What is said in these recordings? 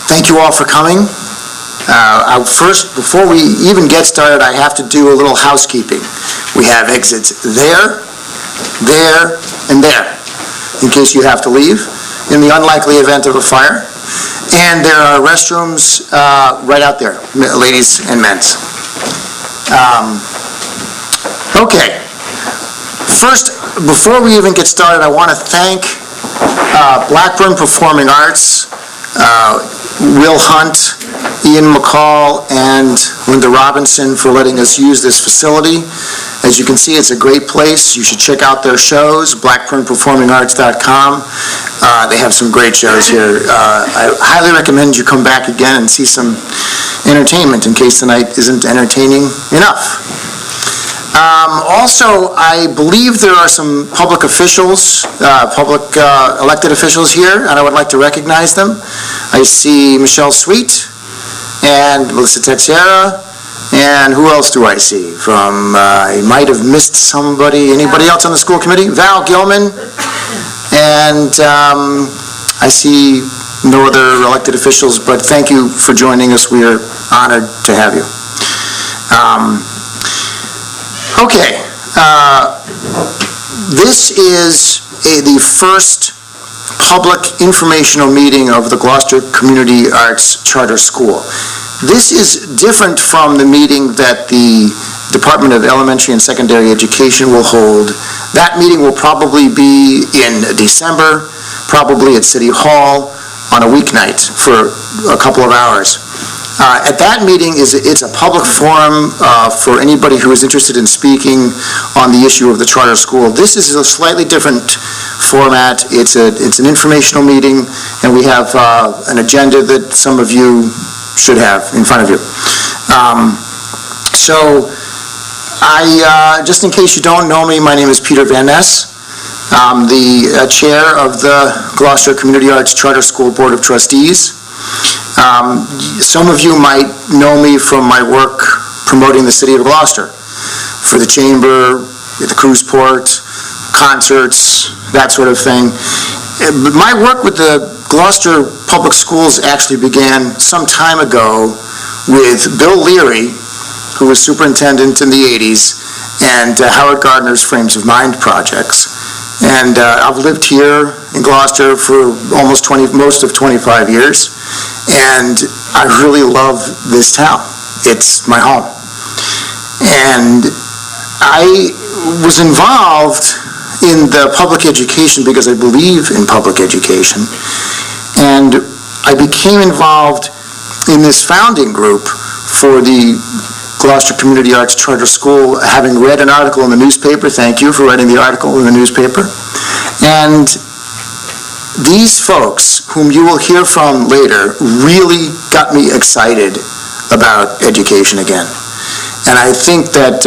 Thank you all for coming. First, before we even get started, I have to do a little housekeeping. We have exits there, there, and there, in case you have to leave, in the unlikely event of a fire. And there are restrooms right out there, ladies and men's. Okay. First, before we even get started, I want to thank Blackburn Performing Arts, Will Hunt, Ian McCall, and Linda Robinson for letting us use this facility. As you can see, it's a great place. You should check out their shows, blackburnperformingarts.com. They have some great shows here. I highly recommend you come back again and see some entertainment in case tonight isn't entertaining enough. Also, I believe there are some public officials, elected officials here, and I would like to recognize them. I see Michelle Sweet and Melissa Texera, and who else do I see? I might have missed somebody. Anybody else on the school committee? Val Gilman, and I see no other elected officials, but thank you for joining us. We are honored to have you. Okay, this is the first public informational meeting of the Gloucester Community Arts Charter School. This is different from the meeting that the Department of Elementary and Secondary Education will hold. That meeting will probably be in December, probably at City Hall on a weeknight for a couple of hours. At that meeting, it's a public forum for anybody who is interested in speaking on the issue of the charter school. This is a slightly different format. It's an informational meeting, and we have an agenda that some of you should have in front of you. Just in case you don't know me, my name is Peter Van Ness. I'm the chair of the Gloucester Community Arts Charter School Board of Trustees. Some of you might know me from my work promoting the city of Gloucester for the chamber, the cruise port, concerts, that sort of thing. My work with the Gloucester Public Schools actually began some time ago with Bill Leary, who was superintendent in the 80s, and Howard Gardner's Frames of Mind projects. And I've lived here in Gloucester for most of 25 years. And I really love this town. It's my home. And I was involved in the public education because I believe in public education. And I became involved in this founding group for the Gloucester Community Arts Charter School, having read an article in the newspaper. Thank you for writing the article in the newspaper. And these folks, whom you will hear from later, really got me excited about education again. And I think that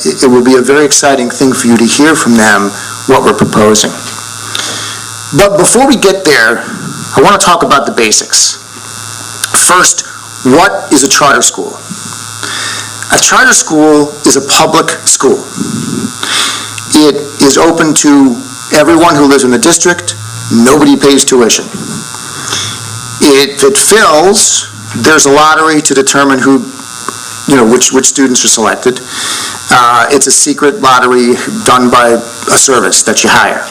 it will be a very exciting thing for you to hear from them what we're proposing. But before we get there, I want to talk about the basics. First, what is a charter school? A charter school is a public school. It is open to everyone who lives in the district. Nobody pays tuition. If it fills, there's a lottery to determine which students are selected. It's a secret lottery done by a service that you hire.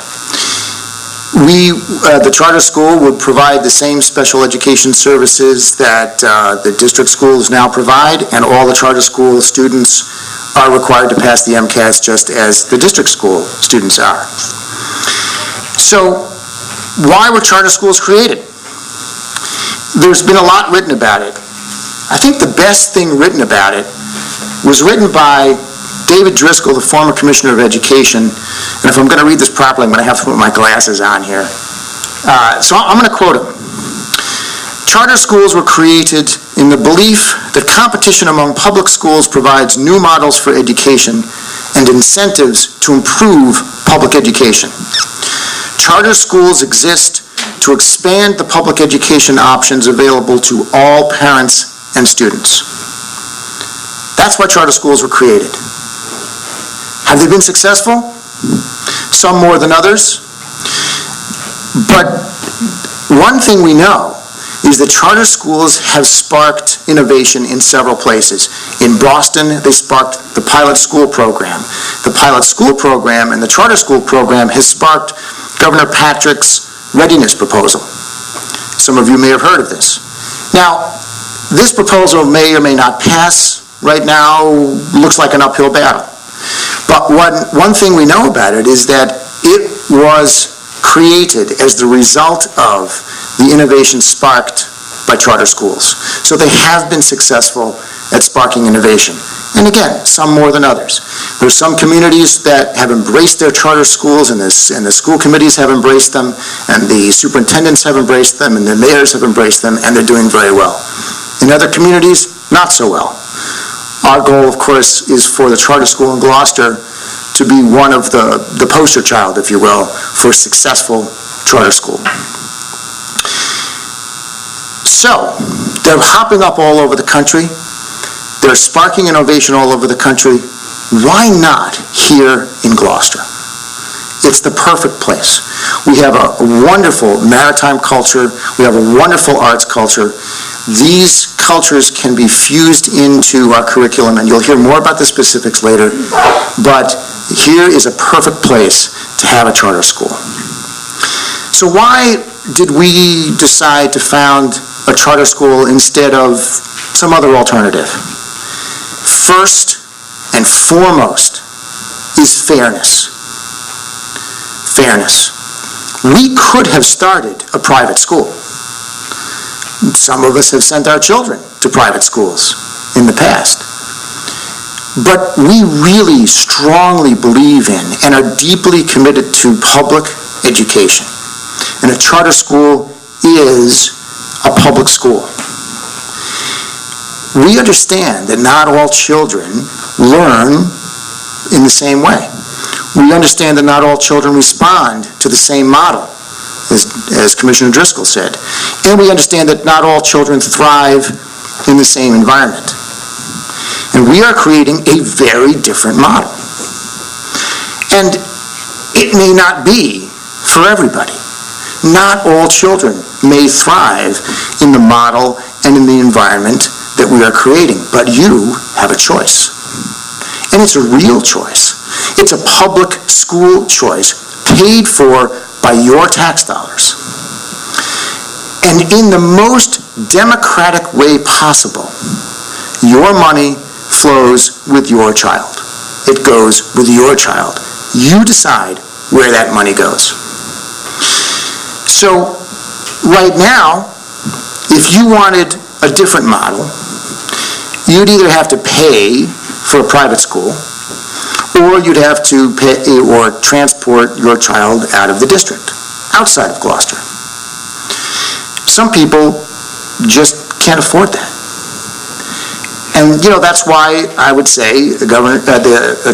The charter school would provide the same special education services that the district schools now provide, and all the charter school students are required to pass the MCAS just as the district school students are. So, why were charter schools created? There's been a lot written about it. I think the best thing written about it was written by David Driscoll, the former Commissioner of Education. And if I'm going to read this properly, I'm going to have to put my glasses on here. So I'm going to quote him. Charter schools were created in the belief that competition among public schools provides new models for education and incentives to improve public education. Charter schools exist to expand the public education options available to all parents and students. That's why charter schools were created. Have they been successful? Some more than others. But One thing we know is that charter schools have sparked innovation in several places. In Boston, they sparked the pilot school program. The pilot school program and the charter school program has sparked Governor Patrick's readiness proposal. Some of you may have heard of this. Now, this proposal may or may not pass. Right now, looks like an uphill battle. But one thing we know about it is that it was created as the result of the innovation sparked by charter schools. So they have been successful at sparking innovation. And again, some more than others. There's some communities that have embraced their charter schools, and the school committees have embraced them, and the superintendents have embraced them, and the mayors have embraced them, and they're doing very well. In other communities, not so well. Our goal, of course, is for the charter school in Gloucester to be one of the poster child, if you will, for a successful charter school. So, they're hopping up all over the country. They're sparking innovation all over the country. Why not here in Gloucester? It's the perfect place. We have a wonderful maritime culture. We have a wonderful arts culture. These cultures can be fused into our curriculum, and you'll hear more about the specifics later, but here is a perfect place to have a charter school. So why did we decide to found a charter school instead of some other alternative? First and foremost is fairness. Fairness. We could have started a private school. Some of us have sent our children to private schools in the past. But we really strongly believe in and are deeply committed to public education. And a charter school is a public school. We understand that not all children learn in the same way. We understand that not all children respond to the same model, as Commissioner Driscoll said. And we understand that not all children thrive in the same environment. And we are creating a very different model. And it may not be for everybody. Not all children may thrive in the model and in the environment that we are creating, but you have a choice. And it's a real choice. It's a public school choice paid for by your tax dollars. And in the most democratic way possible, your money flows with your child. It goes with your child. You decide where that money goes. So, right now, if you wanted a different model, you'd either have to pay for a private school, or you'd have to pay or transport your child out of the district, outside of Gloucester. Some people just can't afford that. And, that's why I would say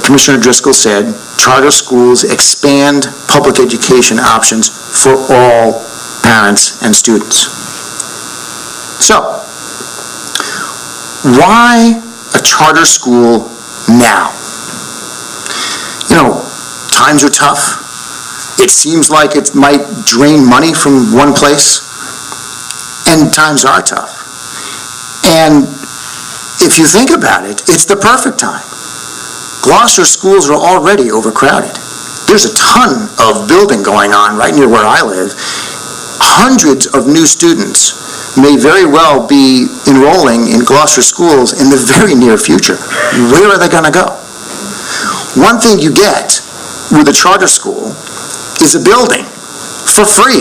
Commissioner Driscoll said charter schools expand public education options for all parents and students. So, why a charter school now? Times are tough. It seems like it might drain money from one place, and times are tough. And if you think about it, it's the perfect time. Gloucester schools are already overcrowded. There's a ton of building going on right near where I live. Hundreds of new students may very well be enrolling in Gloucester schools in the very near future. Where are they going to go? One thing you get with a charter school is a building for free,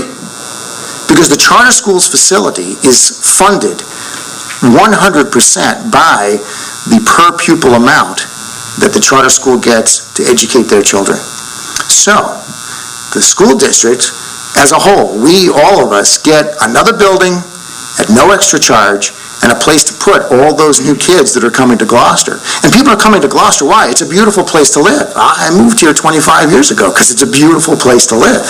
because the charter school's facility is funded 100% by the per pupil amount that the charter school gets to educate their children. So, the school district as a whole, all of us, get another building at no extra charge and a place to put all those new kids that are coming to Gloucester. And people are coming to Gloucester, why? It's a beautiful place to live. I moved here 25 years ago because it's a beautiful place to live.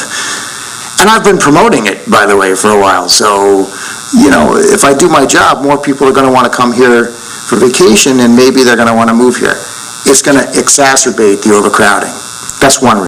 And I've been promoting it, by the way, for a while. So, if I do my job, more people are going to want to come here for vacation, and maybe they're going to want to move here. It's going to exacerbate the overcrowding. That's one reason.